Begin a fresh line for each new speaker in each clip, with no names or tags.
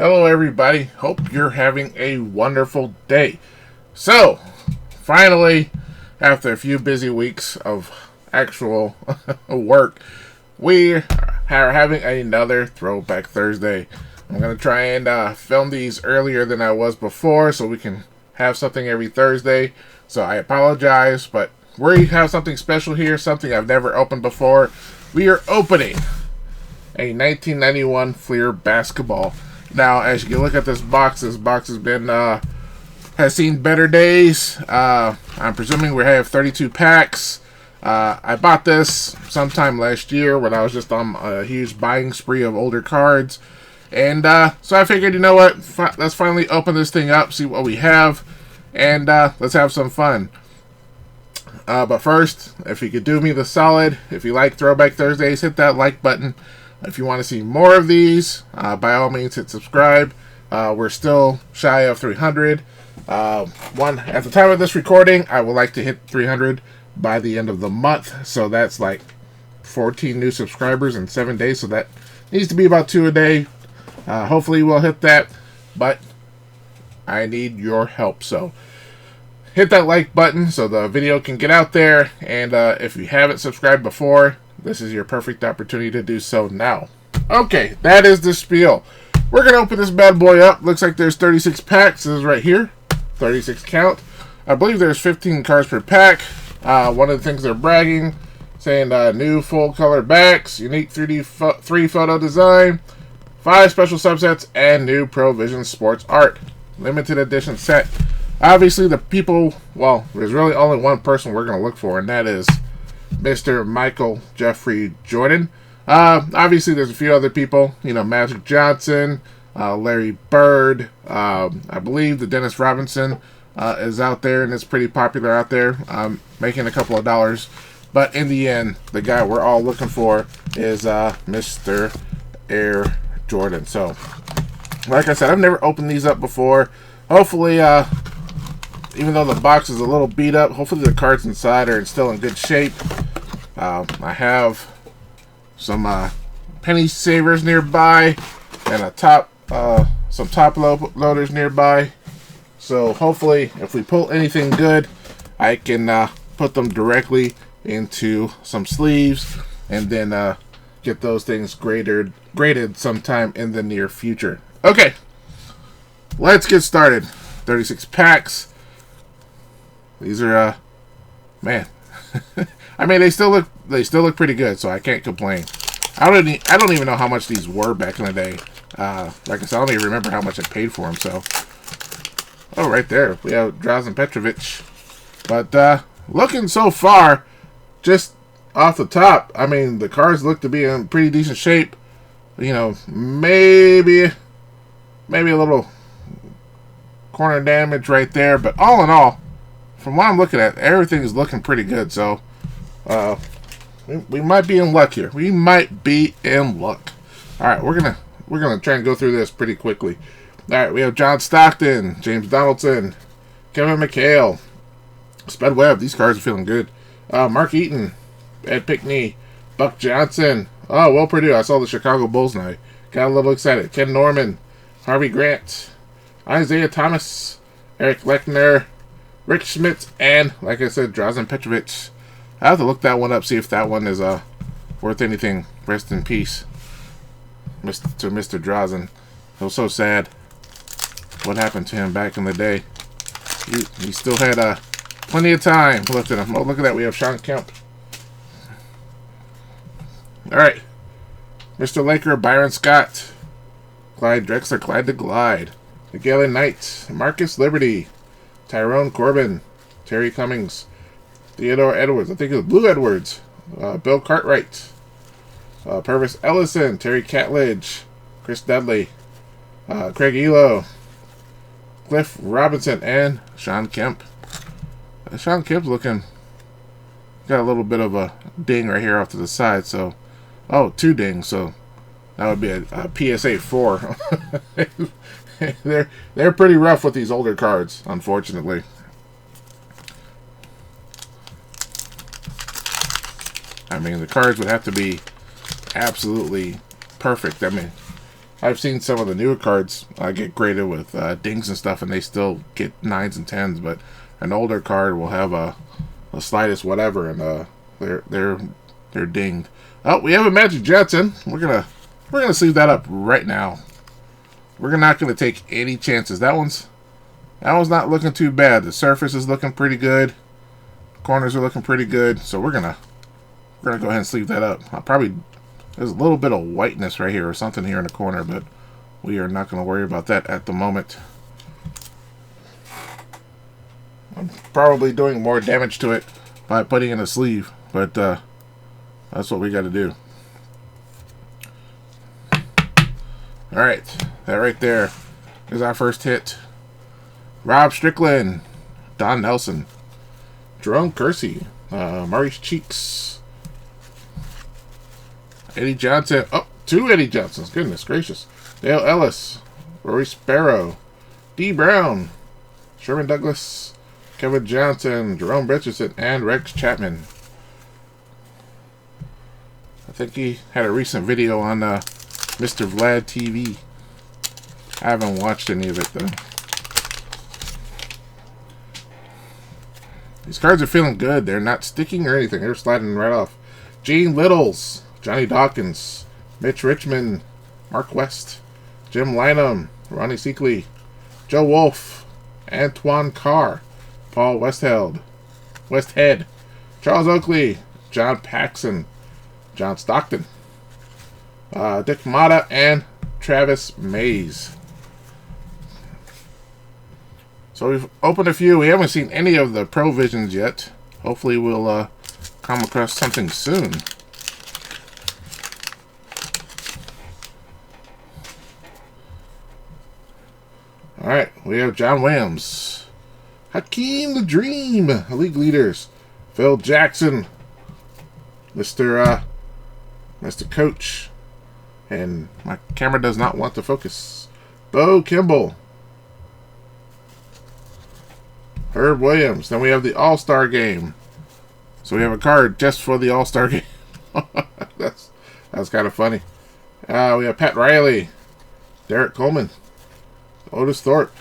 Hello everybody, hope you're having a wonderful day. So, finally, after a few busy weeks of actual work, we are having another Throwback Thursday. I'm going to try and film these earlier than I was before so we can have something every Thursday. So I apologize, but we have something special here, something I've never opened before. We are opening a 1991 Fleer basketball. Now, as you look at this box has been has seen better days. I'm presuming we have 32 packs. I bought this sometime last year when I was just on a huge buying spree of older cards, and so I figured, you know what, let's finally open this thing up, see what we have, and let's have some fun. But first, if you could do me the solid, if you like Throwback Thursdays, hit that like button. If you want to see more of these, by all means hit subscribe. We're still shy of 300. At the time of this recording, I would like to hit 300 by the end of the month. So that's like 14 new subscribers in 7 days. So that needs to be about 2 a day. Hopefully we'll hit that, but I need your help. So hit that like button so the video can get out there. And if you haven't subscribed before, this is your perfect opportunity to do so now. Okay, that is the spiel. We're going to open this bad boy up. Looks like there's 36 packs. This is right here. 36 count. I believe there's 15 cards per pack. One of the things they're bragging, saying new full color backs, unique 3 photo design, 5 special subsets, and new Pro Vision sports art. Limited edition set. Obviously, the people, well, there's really only one person we're going to look for, and that is Mr. Michael Jeffrey Jordan. Obviously, there's a few other people. You know, Magic Johnson, Larry Bird. I believe the Dennis Robinson is out there, and it's pretty popular out there, making a couple of dollars. But in the end, the guy we're all looking for is Mr. Air Jordan. So, like I said, I've never opened these up before. Hopefully, even though the box is a little beat up, hopefully the cards inside are still in good shape. I have some penny savers nearby and some top loaders nearby. So hopefully, if we pull anything good, I can put them directly into some sleeves and then get those things graded sometime in the near future. Okay, let's get started. 36 packs. These are man. I mean, they still look pretty good, so I can't complain. I don't even know how much these were back in the day. Like I said, I don't even remember how much I paid for them. So, oh, right there we have Drazen Petrovic. But looking so far, just off the top, I mean, the cards look to be in pretty decent shape. You know, maybe a little corner damage right there, but all in all, from what I'm looking at, everything is looking pretty good. So, we might be in luck here. We might be in luck. All right, we're gonna try and go through this pretty quickly. All right, we have John Stockton, James Donaldson, Kevin McHale, Spud Webb. These cards are feeling good. Mark Eaton, Ed Pickney, Buck Johnson. Oh, Will Purdue. I saw the Chicago Bulls and I got a little excited. Ken Norman, Harvey Grant, Isaiah Thomas, Eric Lechner, Rick Schmidt, and, like I said, Drazen Petrovic. I have to look that one up, see if that one is worth anything. Rest in peace to Mr. Drazen. It was so sad what happened to him back in the day. He still had plenty of time left in him. Oh, look at that. We have Sean Kemp. All right. Mr. Laker, Byron Scott, Clyde Drexler, Clyde the Glide, the Galen Knight, Marcus Liberty, Tyrone Corbin, Terry Cummings, Theodore Edwards, I think it was Blue Edwards, Bill Cartwright, Purvis Ellison, Terry Catledge, Chris Dudley, Craig Elo, Cliff Robinson, and Sean Kemp. Sean Kemp's looking, got a little bit of a ding right here off to the side, so, 2 dings, so that would be a PSA 4. They're pretty rough with these older cards, unfortunately. I mean, the cards would have to be absolutely perfect. I mean, I've seen some of the newer cards get graded with dings and stuff, and they still get 9s and 10s. But an older card will have a slightest whatever, and they're dinged. Oh, we have a Magic Johnson. We're gonna sleeve that up right now. We're not gonna take any chances. That one's not looking too bad. The surface is looking pretty good. Corners are looking pretty good. So we're gonna go ahead and sleeve that up. There's a little bit of whiteness right here or something here in the corner, but we are not going to worry about that at the moment. I'm probably doing more damage to it by putting in a sleeve, but that's what we got to do. Alright, that right there is our first hit. Rob Strickland, Don Nelson, Jerome Kersey, Maurice Cheeks, Eddie Johnson. Oh, 2 Eddie Johnsons. Goodness gracious. Dale Ellis, Rory Sparrow, D. Brown, Sherman Douglas, Kevin Johnson, Jerome Richardson, and Rex Chapman. I think he had a recent video on Mr. Vlad TV. I haven't watched any of it, though. These cards are feeling good. They're not sticking or anything. They're sliding right off. Gene Littles, Johnny Dawkins, Mitch Richmond, Mark West, Jim Lynam, Ronnie Seekley, Joe Wolf, Antoine Carr, Paul Westhead, Charles Oakley, John Paxson, John Stockton, Dick Motta, and Travis Mays. So we've opened a few. We haven't seen any of the Provisions yet. Hopefully we'll come across something soon. Alright, we have John Williams, Hakeem the Dream, League Leaders, Phil Jackson, Mr. Coach, and my camera does not want to focus, Bo Kimball, Herb Williams. Then we have the All-Star Game. So we have a card just for the All-Star Game. That's kind of funny. We have Pat Riley, Derek Coleman, Otis Thorpe.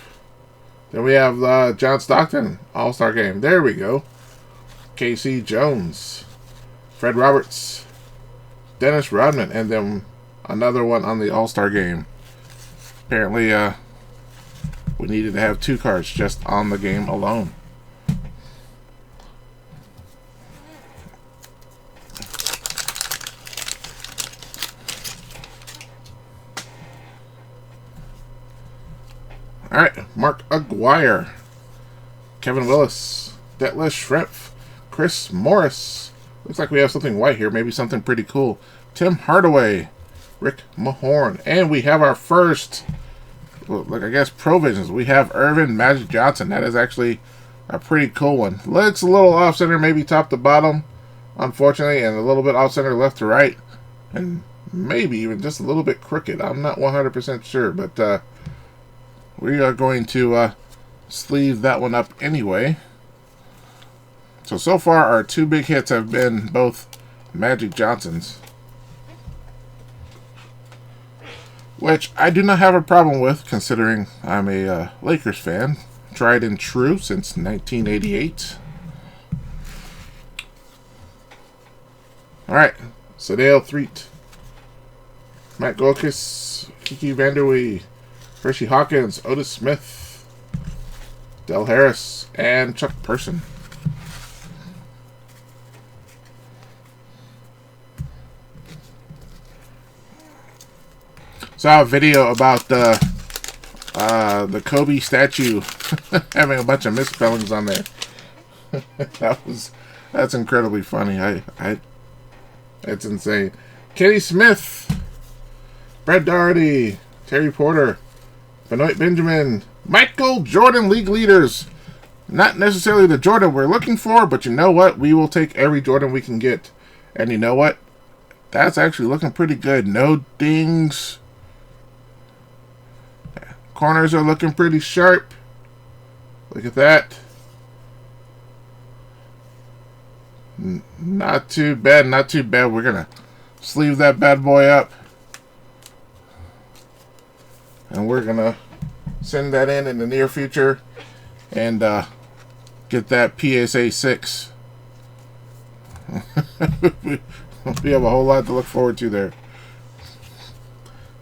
Then we have John Stockton, All-Star Game. There we go. Casey Jones, Fred Roberts, Dennis Rodman, and then another one on the All-Star Game. Apparently, we needed to have 2 cards just on the game alone. Alright, Mark Aguirre, Kevin Willis, Detlef Schrempf, Chris Morris. Looks like we have something white here, maybe something pretty cool. Tim Hardaway, Rick Mahorn, and we have our first, look, I guess, Provisions. We have Irvin Magic Johnson. That is actually a pretty cool one. Looks a little off-center, maybe top to bottom, unfortunately, and a little bit off-center left to right, and maybe even just a little bit crooked. I'm not 100% sure, but we are going to sleeve that one up anyway. So far, our 2 big hits have been both Magic Johnsons, which I do not have a problem with, considering I'm a Lakers fan. Tried and true since 1988. Alright, Sadale Threet, Matt Golkis, Kiki Vanderwee, Hershey Hawkins, Otis Smith, Del Harris, and Chuck Person. Saw a video about the Kobe statue having a bunch of misspellings on there. That's incredibly funny. That's insane. Kenny Smith, Brad Doherty, Terry Porter, Benoit Benjamin, Michael Jordan, League Leaders. Not necessarily the Jordan we're looking for, but you know what? We will take every Jordan we can get. And you know what? That's actually looking pretty good. No dings. Corners are looking pretty sharp. Look at that. Not too bad, not too bad. We're going to sleeve that bad boy up. And we're going to send that in the near future and get that PSA 6. We have a whole lot to look forward to there.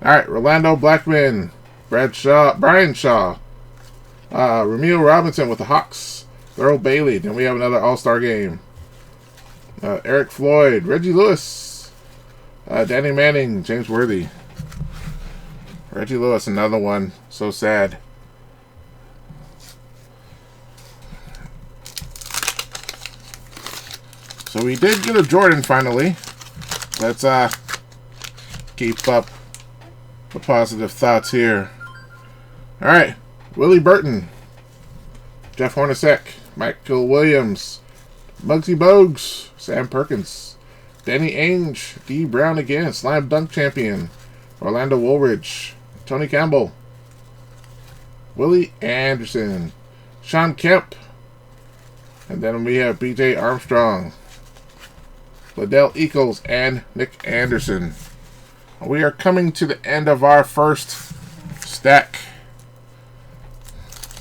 Alright, Rolando Blackman, Brian Shaw, Ramil Robinson with the Hawks, Earl Bailey. Then we have another All-Star game. Eric Floyd, Reggie Lewis, Danny Manning, James Worthy. Reggie Lewis, another one. So sad. So we did get a Jordan finally. Let's keep up the positive thoughts here. Alright. Willie Burton, Jeff Hornacek, Michael Williams, Muggsy Bogues, Sam Perkins, Danny Ainge, D. Brown again, Slam Dunk Champion, Orlando Woolridge, Tony Campbell, Willie Anderson, Sean Kemp, and then we have B.J. Armstrong, Liddell Eccles, and Nick Anderson. We are coming to the end of our first stack.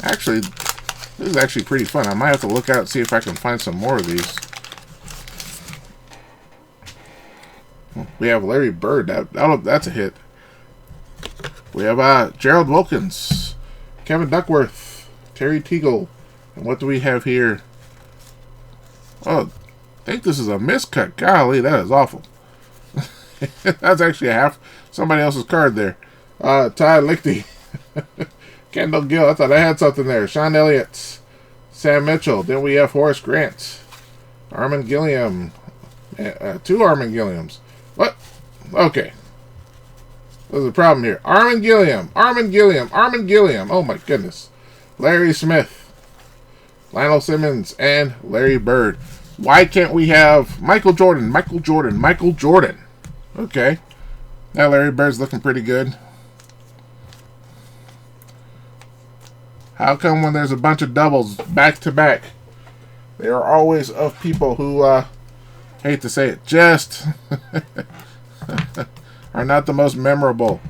Actually, this is actually pretty fun. I might have to look out and see if I can find some more of these. We have Larry Bird. That's a hit. We have Gerald Wilkins, Kevin Duckworth, Terry Teagle. And what do we have here? Oh, I think this is a miscut. Golly, that is awful. That's actually somebody else's card there. Ty Lichty. Kendall Gill. I thought I had something there. Sean Elliott. Sam Mitchell. Then we have Horace Grant. Armin Gilliam. 2 Armin Gilliams. What? Okay. There's a problem here. Armin Gilliam. Oh my goodness. Larry Smith. Lionel Simmons. And Larry Bird. Why can't we have Michael Jordan? Okay. Now Larry Bird's looking pretty good. How come when there's a bunch of doubles back to back, they are always of people who, hate to say it, just are not the most memorable?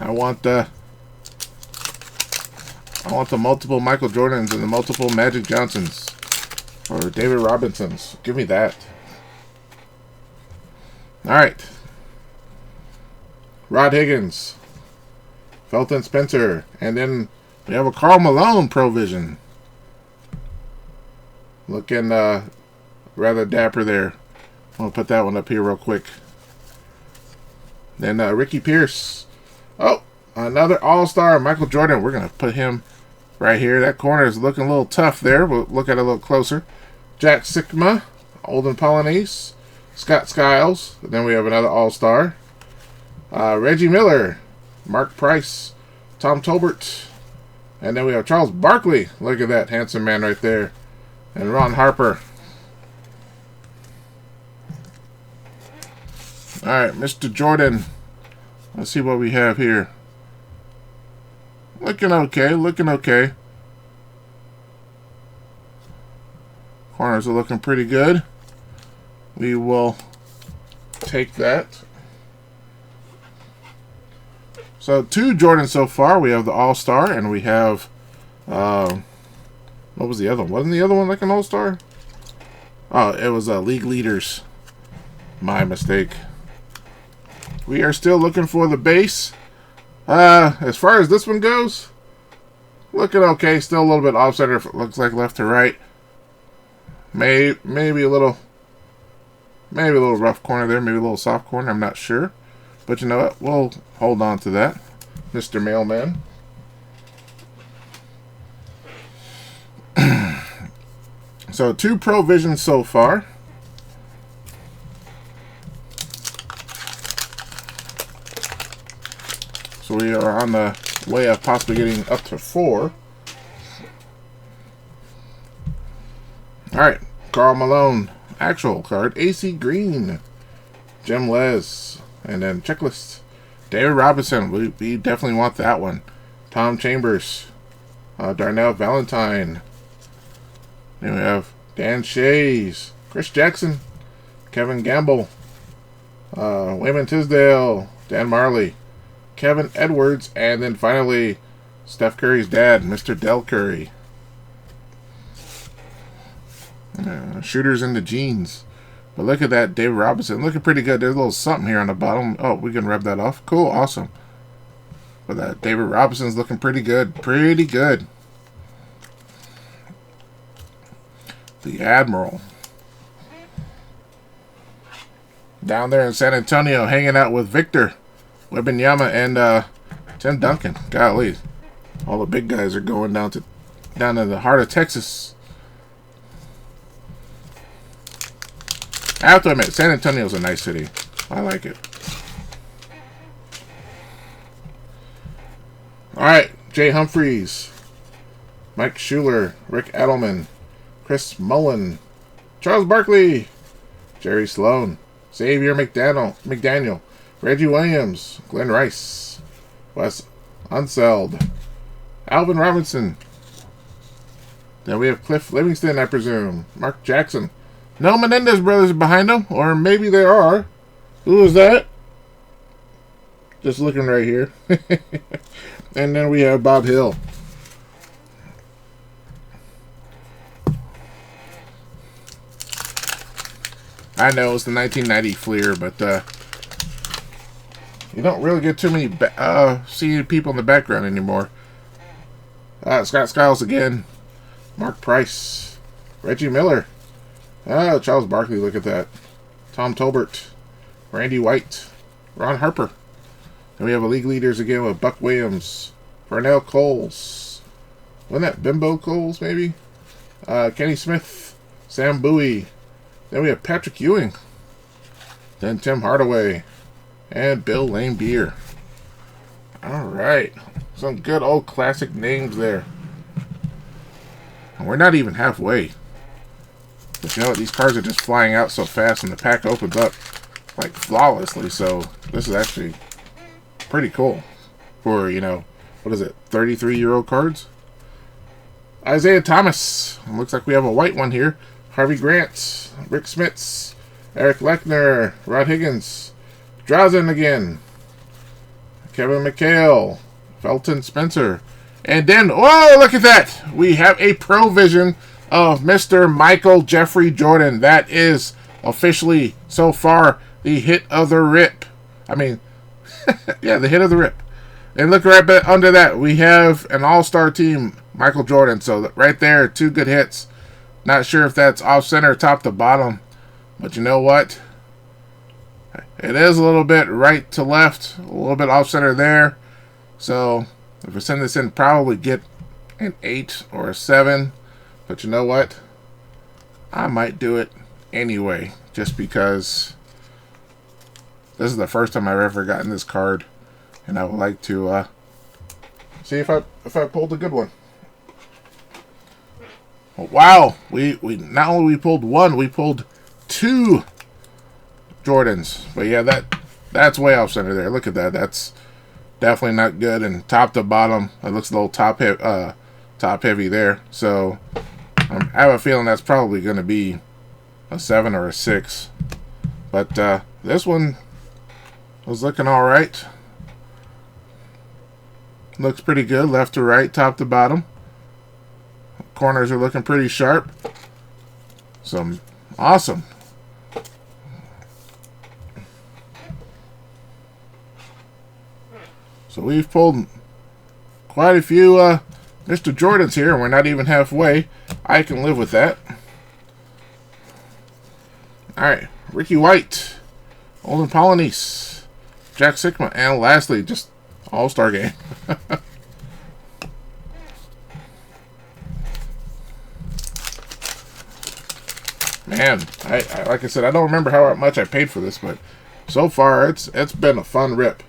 I want the multiple Michael Jordans and the multiple Magic Johnsons or David Robinsons. Give me that. All right. Rod Higgins, Felton Spencer, and then we have a Karl Malone provision. Looking rather dapper there. I'll put that one up here real quick. Then Ricky Pierce. Oh, another All-Star, Michael Jordan. We're going to put him right here. That corner is looking a little tough there. We'll look at it a little closer. Jack Sikma, Olden Polynice, Scott Skiles. And then we have another All-Star. Reggie Miller, Mark Price, Tom Tolbert, and then we have Charles Barkley. Look at that handsome man right there. And Ron Harper. Alright, Mr. Jordan. Let's see what we have here. Looking okay. Corners are looking pretty good. We will take that. So 2 Jordans so far. We have the All-Star, and we have what was the other one? Wasn't the other one like an All-Star? Oh, it was League Leaders. My mistake. We are still looking for the base. As far as this one goes, looking okay. Still a little bit off center. It looks like left to right. Maybe a little rough corner there. Maybe a little soft corner. I'm not sure. But you know what? We'll hold on to that, Mr. Mailman. So 2 provisions so far. So we are on the way of possibly getting up to 4. Alright, Karl Malone, actual card. AC Green, Jim Les. And then checklist. David Robinson. We definitely want that one. Tom Chambers. Darnell Valentine. Then we have Dan Shays. Chris Jackson. Kevin Gamble. Wayman Tisdale. Dan Marley, Kevin Edwards, and then finally Steph Curry's dad, Mr. Del Curry. Shooters in the jeans. But look at that, David Robinson. Looking pretty good. There's a little something here on the bottom. Oh, we can rub that off. Cool, awesome. But that David Robinson's looking pretty good. Pretty good. The Admiral. Down there in San Antonio, hanging out with Victor Wembanyama and Tim Duncan. Golly. All the big guys are going down in the heart of Texas. I have to admit, San Antonio's a nice city. I like it. Alright, Jay Humphreys, Mike Schuler, Rick Edelman, Chris Mullen, Charles Barkley, Jerry Sloan, Xavier McDaniel, Reggie Williams, Glenn Rice, Wes Unseld, Alvin Robinson. Then we have Cliff Livingston, I presume, Mark Jackson. No Menendez brothers behind them, or maybe there are. Who is that? Just looking right here. And then we have Bob Hill. I know it's the 1990 Fleer, but you don't really get too many see people in the background anymore. Scott Skiles again. Mark Price. Reggie Miller. Charles Barkley, look at that. Tom Tolbert. Randy White. Ron Harper. And we have a league leaders again with Buck Williams. Vernell Coles. Wasn't that Bimbo Coles, maybe? Kenny Smith. Sam Bowie. Then we have Patrick Ewing. Then Tim Hardaway. And Bill Laimbeer. Alright. Some good old classic names there. And we're not even halfway. But you know what? These cards are just flying out so fast and the pack opens up like flawlessly. So this is actually pretty cool for, you know, what is it, 33-year-old cards? Isaiah Thomas. Looks like we have a white one here. Harvey Grant. Rick Smits. Eric Lechner. Rod Higgins. Drazen again. Kevin McHale. Felton Spencer. And then, whoa, look at that. We have a Provision of Mr. Michael Jeffrey Jordan. That is officially, so far, the hit of the rip. I mean, yeah, the hit of the rip. And look right under that, we have an all-star team, Michael Jordan. So right there, 2 good hits. Not sure if that's off-center, top to bottom. But you know what? It is a little bit right to left, a little bit off-center there. So if we send this in, probably get an 8 or a 7. But you know what? I might do it anyway, just because this is the first time I've ever gotten this card, and I would like to see if I pulled a good one. Wow, we not only we pulled one, we pulled 2 Jordans. But yeah, that's way off center there. Look at that. That's definitely not good. And top to bottom, it looks a little top heavy there. So I have a feeling that's probably going to be a 7 or a 6. But this one was looking all right. Looks pretty good, left to right, top to bottom. Corners are looking pretty sharp. So awesome. So we've pulled quite a few Mr. Jordans here, and we're not even halfway. I can live with that. Alright, Ricky White, Olin Polynice, Jack Sikma, and lastly, just All-Star Game. Man, I like I said, I don't remember how much I paid for this, but so far it's been a fun rip.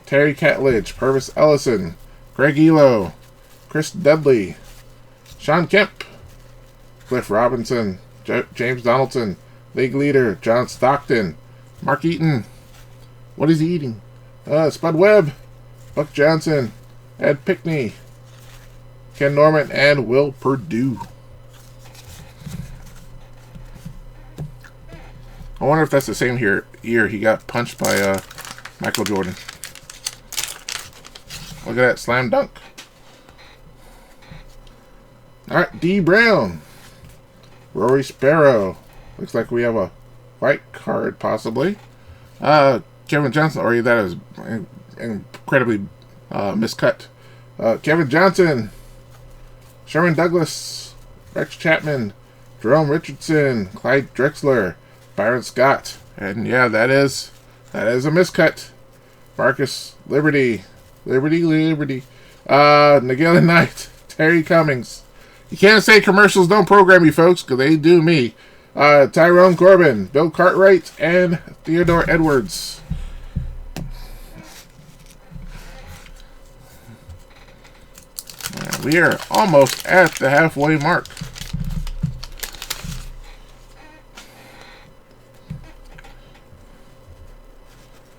Terry Catledge, Purvis Ellison, Greg Elo, Chris Dudley, Sean Kemp, Cliff Robinson, James Donaldson, League Leader, John Stockton, Mark Eaton, what is he eating? Spud Webb, Buck Johnson, Ed Pickney, Ken Norman, and Will Perdue. I wonder if that's the same year he got punched by Michael Jordan. Look at that slam dunk. Alright, D. Brown. Rory Sparrow. Looks like we have a white card, possibly. Kevin Johnson. Or that is incredibly miscut. Kevin Johnson. Sherman Douglas. Rex Chapman. Jerome Richardson. Clyde Drexler. Byron Scott. And yeah, that is a miscut. Marcus Liberty. Nagila Knight. Terry Cummings. You can't say commercials don't program you, folks, because they do me. Tyrone Corbin, Bill Cartwright, and Theodore Edwards. And we are almost at the halfway mark.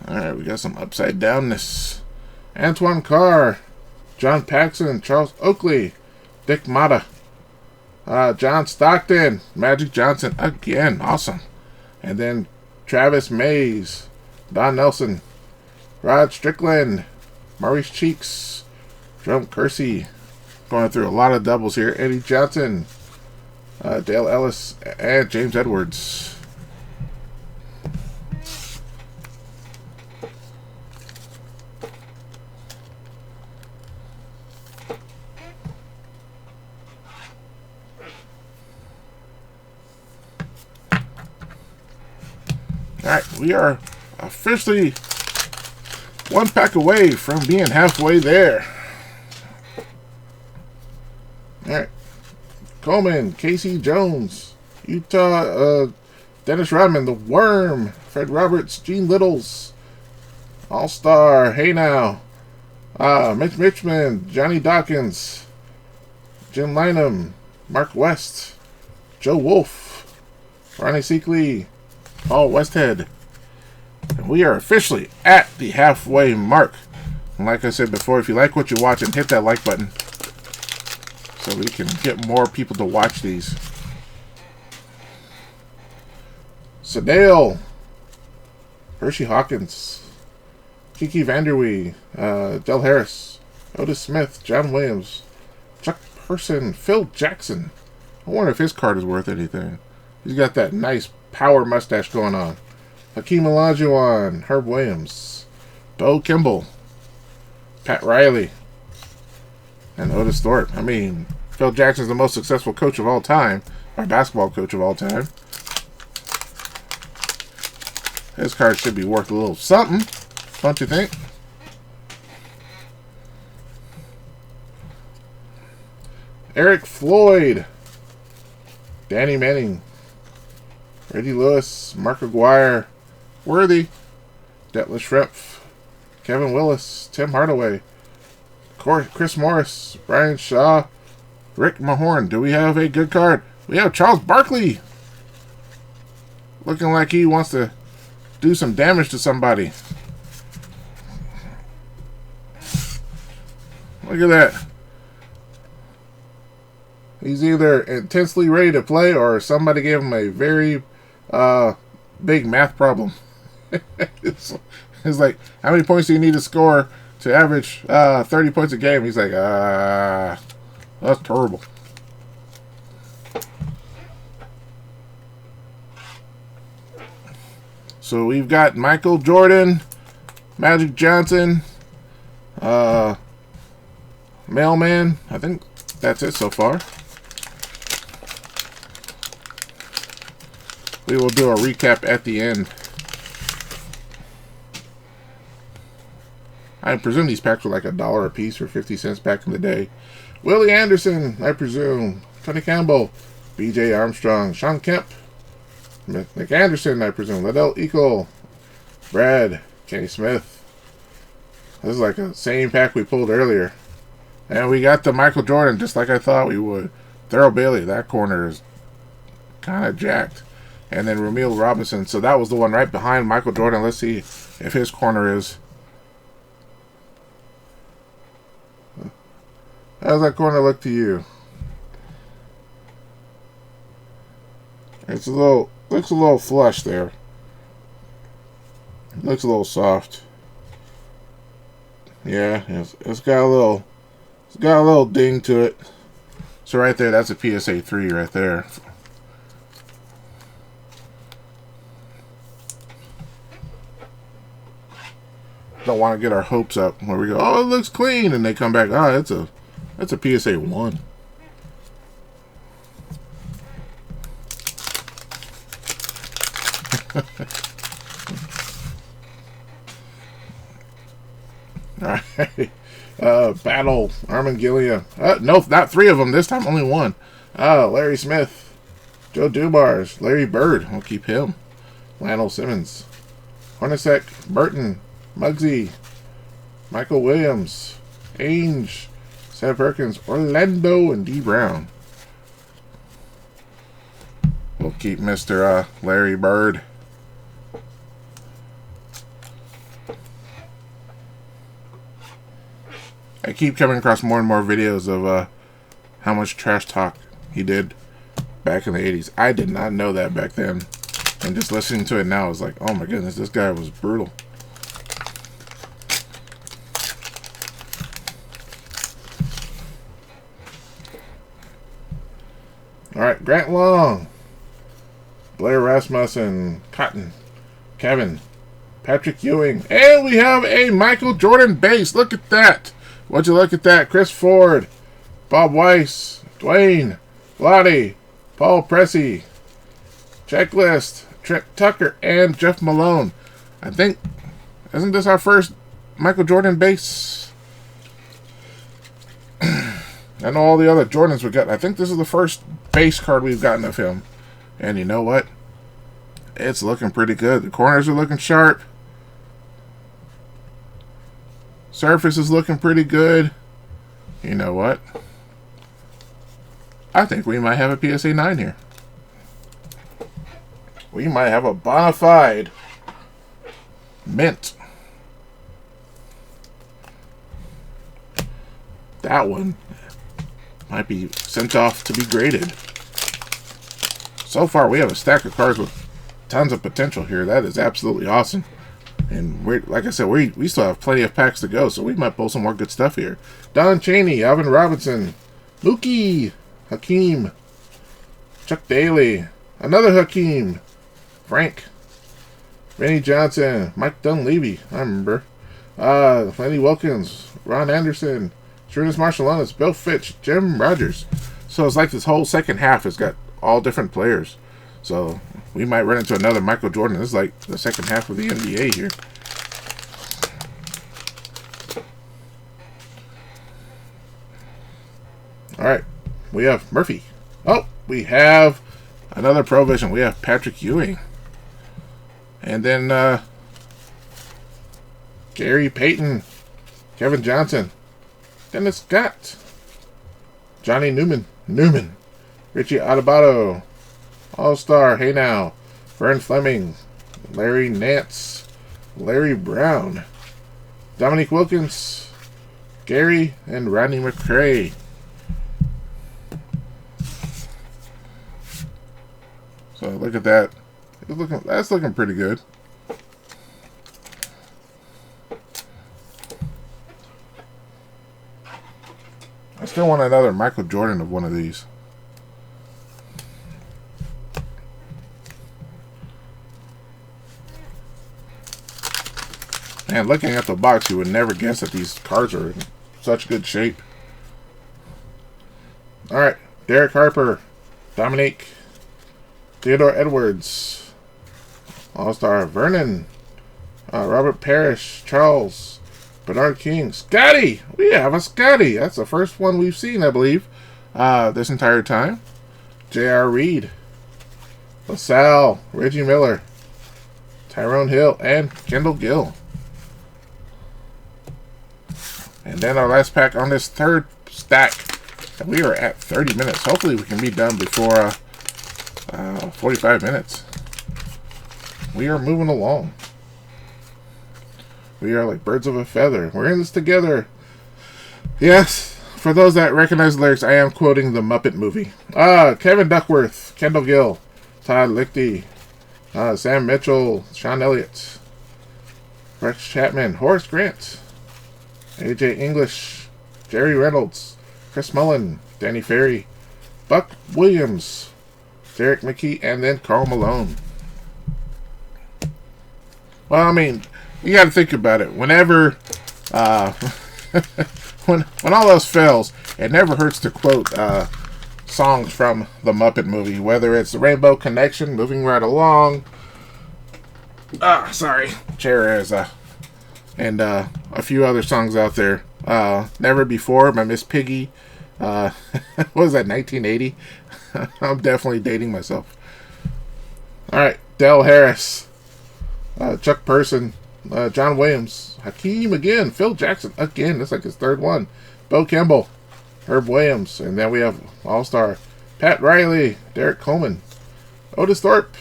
Alright, we got some upside downness. Antoine Carr, John Paxson, Charles Oakley, Dick Motta, John Stockton, Magic Johnson again, awesome. And then Travis Mays, Don Nelson, Rod Strickland, Maurice Cheeks, Jerome Kersey. Going through a lot of doubles here. Eddie Johnson, Dale Ellis, and James Edwards. Alright, we are officially one pack away from being halfway there. Alright. Coleman, Casey Jones, Utah, Dennis Rodman, The Worm, Fred Roberts, Gene Littles, All-Star, Hey Now, Mitch Richmond, Johnny Dawkins, Jim Lynam, Mark West, Joe Wolf, Ronnie Seekley, Paul Westhead. And we are officially at the halfway mark. And like I said before, if you like what you're watching, hit that like button so we can get more people to watch these. Sedale, Hershey Hawkins, Kiki Vanderwee, Del Harris, Otis Smith, John Williams, Chuck Person, Phil Jackson. I wonder if his card is worth anything. He's got that nice power mustache going on. Hakeem Olajuwon, Herb Williams, Bo Kimball, Pat Riley, and Otis Thorpe. I mean, Phil Jackson's the most successful coach of all time, or basketball coach of all time. His card should be worth a little something, don't you think? Eric Floyd, Danny Manning, Reggie Lewis, Mark Aguirre, Worthy, Detlef Schrempf, Kevin Willis, Tim Hardaway, Chris Morris, Brian Shaw, Rick Mahorn. Do we have a good card? We have Charles Barkley. Looking like he wants to do some damage to somebody. Look at that. He's either intensely ready to play or somebody gave him a very big math problem. it's like, how many points do you need to score to average 30 points a game? He's like, that's terrible. So we've got Michael Jordan, Magic Johnson, Mailman. I think that's it so far. We will do a recap at the end. I presume these packs were like $1 a piece or 50 cents back in the day. Willie Anderson, I presume. Tony Campbell, B.J. Armstrong, Sean Kemp, Nick Anderson, I presume. Liddell Eagle, Brad, Kenny Smith. This is like the same pack we pulled earlier. And we got the Michael Jordan, just like I thought we would. Thurl Bailey, that corner is kind of jacked. And then Ramil Robinson. So that was the one right behind Michael Jordan. Let's see if his corner is. How's that corner look to you? It's looks a little flush there. Looks a little soft. Yeah, it's got a little ding to it. So right there, that's a PSA 3 right there. Don't want to get our hopes up where we go, oh, it looks clean, and they come back, oh, that's a PSA 1. All right. Battle, Armangillia. No, not 3 of them. This time, only 1. Larry Smith, Joe Dubars, Larry Bird. We'll keep him. Lionel Simmons, Hornacek, Burton, Muggsy, Michael Williams, Ainge, Seth Perkins, Orlando, and D. Brown. We'll keep Mr. Larry Bird. I keep coming across more and more videos of how much trash talk he did back in the 80s. I did not know that back then. And just listening to it now, I was like, oh my goodness, this guy was brutal. Alright, Grant Long, Blair Rasmussen, Cotton, Kevin, Patrick Ewing, and we have a Michael Jordan base. Look at that. Would you look at that? Chris Ford, Bob Weiss, Dwayne, Vlade, Paul Pressey, Checklist, Trent Tucker, and Jeff Malone. I think, isn't this our first Michael Jordan base? I know all the other Jordans we got. I think this is the first base card we've gotten of him. And you know what? It's looking pretty good. The corners are looking sharp. Surface is looking pretty good. You know what? I think we might have a PSA 9 here. We might have a bona fide mint. That one might be sent off to be graded. So far, we have a stack of cards with tons of potential here. That is absolutely awesome. And we're, like I said, we still have plenty of packs to go, so we might pull some more good stuff here. Don Chaney, Alvin Robinson, Mookie, Hakeem, Chuck Daly, another Hakeem, Frank, Randy Johnson, Mike Dunleavy, I remember, Lenny Wilkins, Ron Anderson, Shrewdness Marshallanis, Bill Fitch, Jim Rogers. So it's like this whole second half has got all different players. So we might run into another Michael Jordan. This is like the second half of the NBA here. Alright, we have Murphy. Oh, we have another Provision. We have Patrick Ewing. And then Gary Payton, Kevin Johnson, Dennis Scott, Johnny Newman, Richie Adubato, All-Star, Hey Now, Vern Fleming, Larry Nance, Larry Brown, Dominique Wilkins, Gary, and Rodney McCray. So look at that. That's looking pretty good. I still want another Michael Jordan of one of these. And looking at the box, you would never guess that these cards are in such good shape. Alright, Derek Harper, Dominique, Theodore Edwards, All-Star Vernon, Robert Parrish, Charles, Bernard King, Scotty! We have a Scotty! That's the first one we've seen, I believe, this entire time. J.R. Reed, LaSalle, Reggie Miller, Tyrone Hill, and Kendall Gill. And then our last pack on this third stack. And we are at 30 minutes. Hopefully we can be done before 45 minutes. We are moving along. We are like birds of a feather. We're in this together. Yes, for those that recognize the lyrics, I am quoting the Muppet movie. Kevin Duckworth, Kendall Gill, Todd Lichty, Sam Mitchell, Sean Elliott, Rex Chapman, Horace Grant, AJ English, Jerry Reynolds, Chris Mullen, Danny Ferry, Buck Williams, Derek McKee, and then Karl Malone. Well, I mean, you got to think about it. Whenever, when all else fails, it never hurts to quote songs from the Muppet movie, whether it's the Rainbow Connection, Moving Right Along, and a few other songs out there. Never Before by Miss Piggy. What was that, 1980? I'm definitely dating myself. Alright, Del Harris, Chuck Person, John Williams, Hakeem again, Phil Jackson again, that's like his third one, Bo Kimball, Herb Williams, and then we have All-Star Pat Riley, Derek Coleman, Otis Thorpe,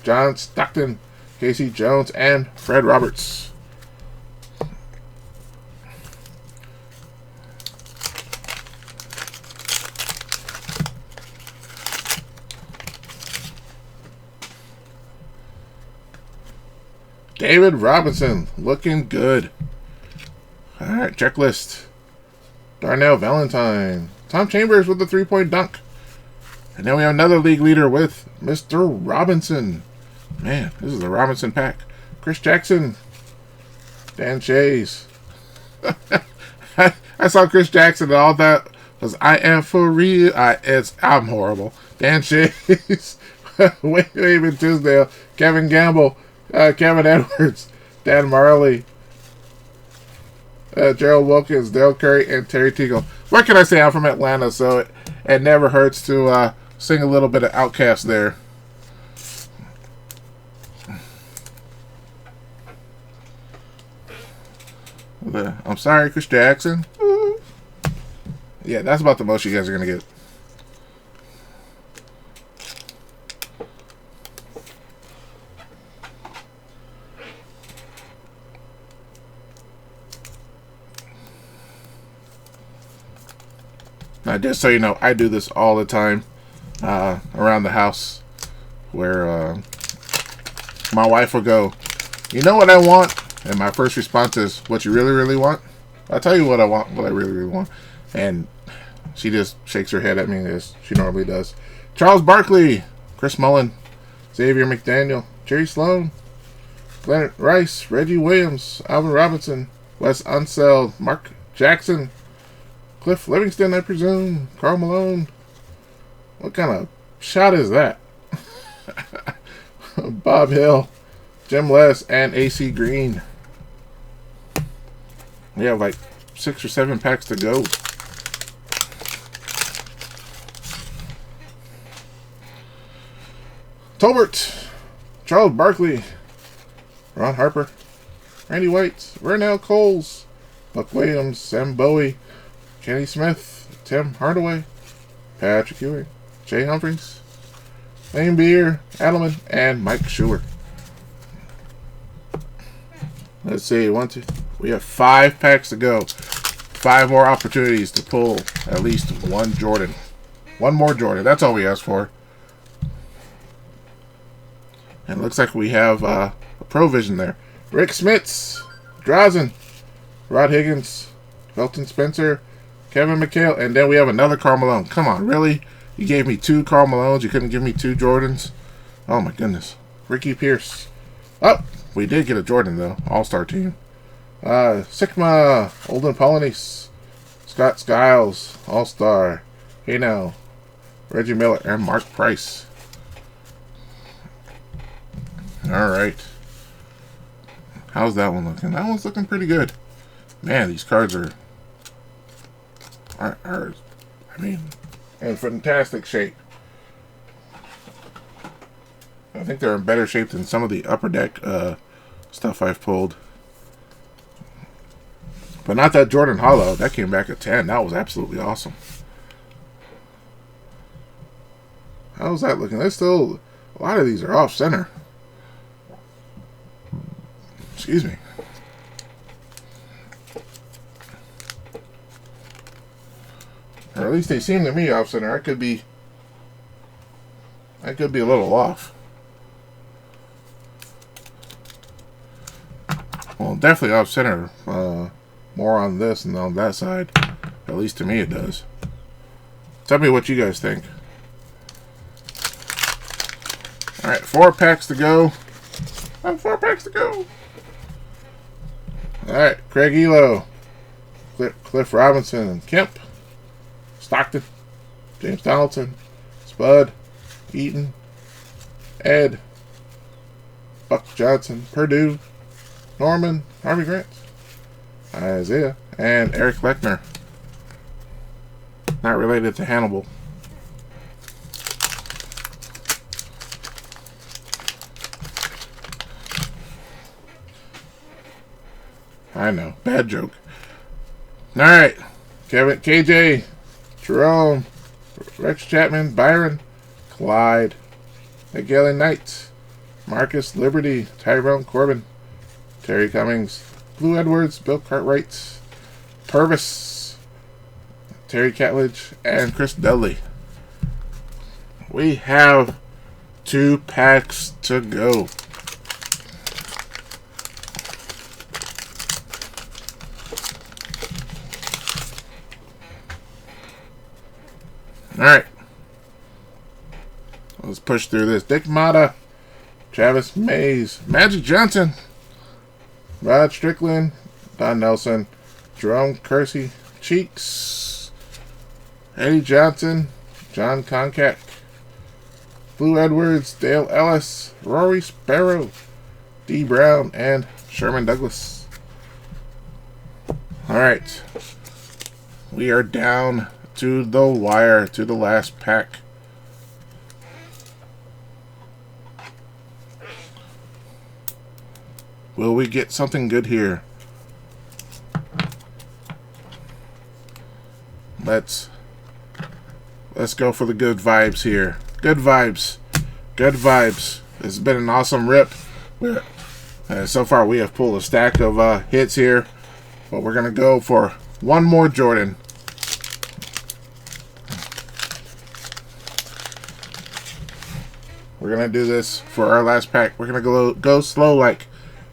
John Stockton, Casey Jones, and Fred Roberts. David Robinson, looking good. Alright, checklist. Darnell Valentine. Tom Chambers with the 3-point dunk. And then we have another league leader with Mr. Robinson. Man, this is the Robinson pack. Chris Jackson. Dan Shays. I saw Chris Jackson and all that was I am for real. I'm horrible. Dan Shays. Wayman Tisdale. Kevin Gamble. Kevin Edwards, Dan Marley, Gerald Wilkins, Dale Curry, and Terry Teagle. What can I say? I'm from Atlanta, so it never hurts to sing a little bit of Outkast there. I'm sorry, Chris Jackson. Yeah, that's about the most you guys are going to get. Now, just so you know, I do this all the time around the house, where my wife will go, "You know what I want?" And my first response is, "What you really, really want?" I'll tell you what I want, what I really, really want. And she just shakes her head at me, as she normally does. Charles Barkley, Chris Mullen, Xavier McDaniel, Jerry Sloan, Glenn Rice, Reggie Williams, Alvin Robinson, Wes Unseld, Mark Jackson, Cliff Livingston, I presume, Karl Malone. What kind of shot is that? Bob Hill, Jim Les, and AC Green. We have like 6 or 7 packs to go. Tolbert, Charles Barkley, Ron Harper, Randy White, Vernell Coles, Buck Williams, Sam Bowie, Kenny Smith, Tim Hardaway, Patrick Ewing, Jay Humphries, Lane Beer, Adelman, and Mike Schuer. Let's see, we have 5 packs to go. 5 more opportunities to pull at least one Jordan. One more Jordan, that's all we asked for. And it looks like we have a Provision there. Rick Smits, Drazen, Rod Higgins, Felton Spencer, Kevin McHale, and then we have another Karl Malone. Come on, really? You gave me 2 Karl Malones. You couldn't give me 2 Jordans? Oh, my goodness. Ricky Pierce. Oh, we did get a Jordan, though. All-Star team. Sigma, Olden Polynice, Scott Skiles, All-Star. Hey now, Reggie Miller, and Mark Price. All right. How's that one looking? That one's looking pretty good. Man, these cards are I mean, in fantastic shape. I think they're in better shape than some of the Upper Deck stuff I've pulled. But not that Jordan Hollow. That came back at 10. That was absolutely awesome. How's that looking? There's still a lot of these are off center. Excuse me. Or at least they seem to me off center. I could be a little off. Well, definitely off center. more on this than on that side. At least to me it does. Tell me what you guys think. Alright, 4 packs to go. 4 packs to go. Alright, Craig Elo, Cliff Robinson, Kemp, Stockton, James Donaldson, Spud, Eaton, Ed, Buck Johnson, Purdue, Norman, Harvey Grant, Isaiah, and Eric Lechner. Not related to Hannibal. I know, bad joke. Alright, Kevin, KJ, Jerome, Rex Chapman, Byron, Clyde, Miguel Knight, Marcus Liberty, Tyrone Corbin, Terry Cummings, Blue Edwards, Bill Cartwright, Purvis, Terry Catledge, and Chris Dudley. We have 2 packs to go. Alright. Let's push through this. Dick Mata, Travis Mays, Magic Johnson, Rod Strickland, Don Nelson, Jerome Kersey, Cheeks, Eddie Johnson, John Concack, Blue Edwards, Dale Ellis, Rory Sparrow, D. Brown, and Sherman Douglas. Alright. We are down to the wire, to the last pack. Will we get something good here? Let's go for the good vibes here. Good vibes. Good vibes. This has been an awesome rip. So far we have pulled a stack of hits here, but we're going to go for one more Jordan. We're going to do this for our last pack. We're going to go slow like.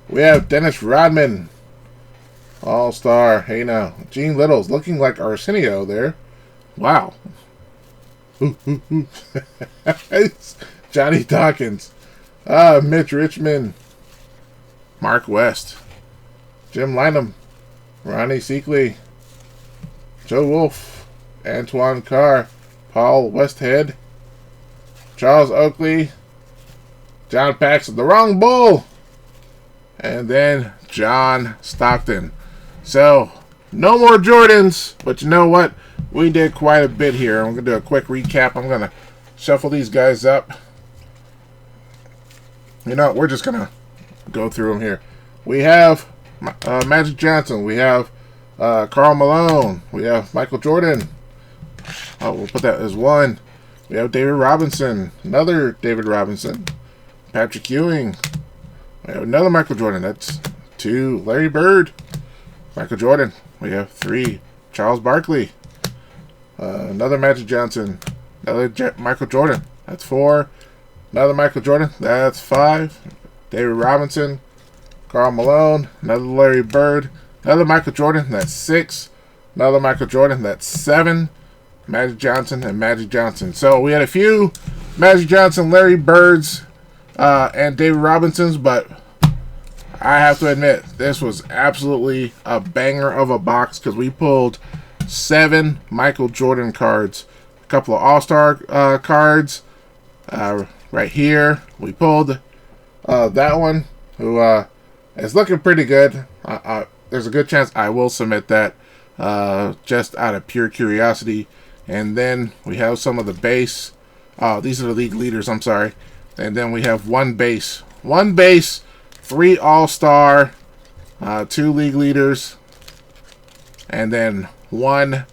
We have Dennis Rodman. All-Star. Hey now. Gene Little's looking like Arsenio there. Wow. Johnny Dawkins. Mitch Richmond. Mark West. Jim Lynham. Ronnie Seekley. Joe Wolf. Antoine Carr. Paul Westhead. Charles Oakley. John Paxson. The wrong bull. And then John Stockton. So, no more Jordans. But you know what? We did quite a bit here. I'm going to do a quick recap. I'm going to shuffle these guys up. You know, we're just going to go through them here. We have Magic Johnson. We have Karl Malone. We have Michael Jordan. Oh, we'll put that as 1. We have David Robinson. Another David Robinson. Patrick Ewing. We have another Michael Jordan. That's 2. Larry Bird. Michael Jordan. We have 3. Charles Barkley. Another Magic Johnson. Another Michael Jordan. That's 4. Another Michael Jordan. That's 5. David Robinson. Karl Malone. Another Larry Bird. Another Michael Jordan. That's 6. Another Michael Jordan. That's 7. Magic Johnson and Magic Johnson. So we had a few Magic Johnson, Larry Birds, and David Robinsons, but I have to admit, this was absolutely a banger of a box because we pulled 7 Michael Jordan cards, a couple of All-Star cards right here. We pulled that one, who is looking pretty good. There's a good chance I will submit that just out of pure curiosity. And then we have some of the base. These are the league leaders, I'm sorry. And then we have 1 base. 1 base, 3 All-Star, 2 league leaders, and then 1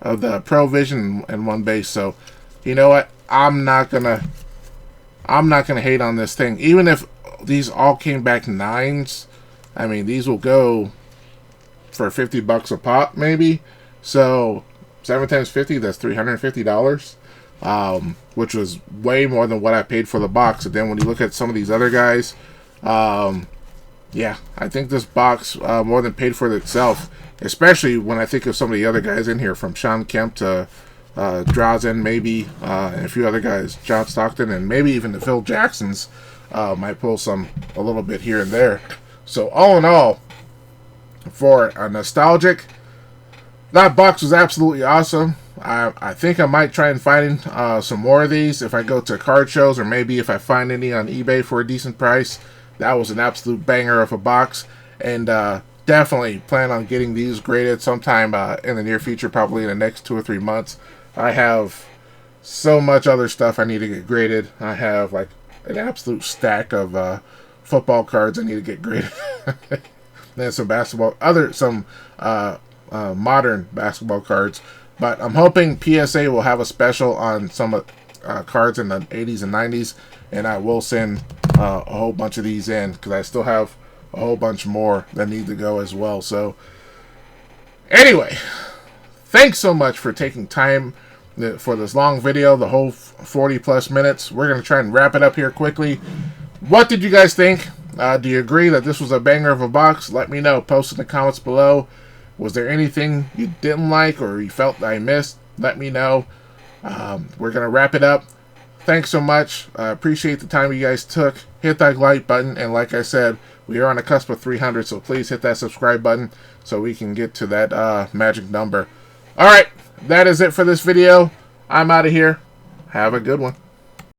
of the Pro Vision and 1 base. So, you know what? I'm not gonna hate on this thing. Even if these all came back 9s, I mean, these will go for $50 a pop, maybe. So 7 times 50, that's $350, which was way more than what I paid for the box. And then when you look at some of these other guys, yeah, I think this box more than paid for itself. especially when I think of some of the other guys in here, from Sean Kemp to Drazen, maybe, and a few other guys, John Stockton, and maybe even the Phil Jacksons might pull some a little bit here and there. So all in all, for a nostalgic, that box was absolutely awesome. I think I might try and find some more of these if I go to card shows, or maybe if I find any on eBay for a decent price. That was an absolute banger of a box, and definitely plan on getting these graded sometime in the near future, probably in the next 2 or 3 months. I have so much other stuff I need to get graded. I have like an absolute stack of football cards I need to get graded. Then some modern basketball cards. But I'm hoping PSA will have a special on some cards in the 80s and 90s, and I will send a whole bunch of these in, because I still have a whole bunch more that need to go as well. So anyway, thanks so much for taking time for this long video, the whole 40 plus minutes. We're going to try and wrap it up here quickly. What did you guys think? Do you agree that this was a banger of a box? Let me know. Post in the comments below. Was there anything you didn't like or you felt that I missed? Let me know. We're going to wrap it up. Thanks so much. I appreciate the time you guys took. Hit that like button. And like I said, we are on the cusp of 300, so please hit that subscribe button so we can get to that magic number. All right, that is it for this video. I'm out of here. Have a good one.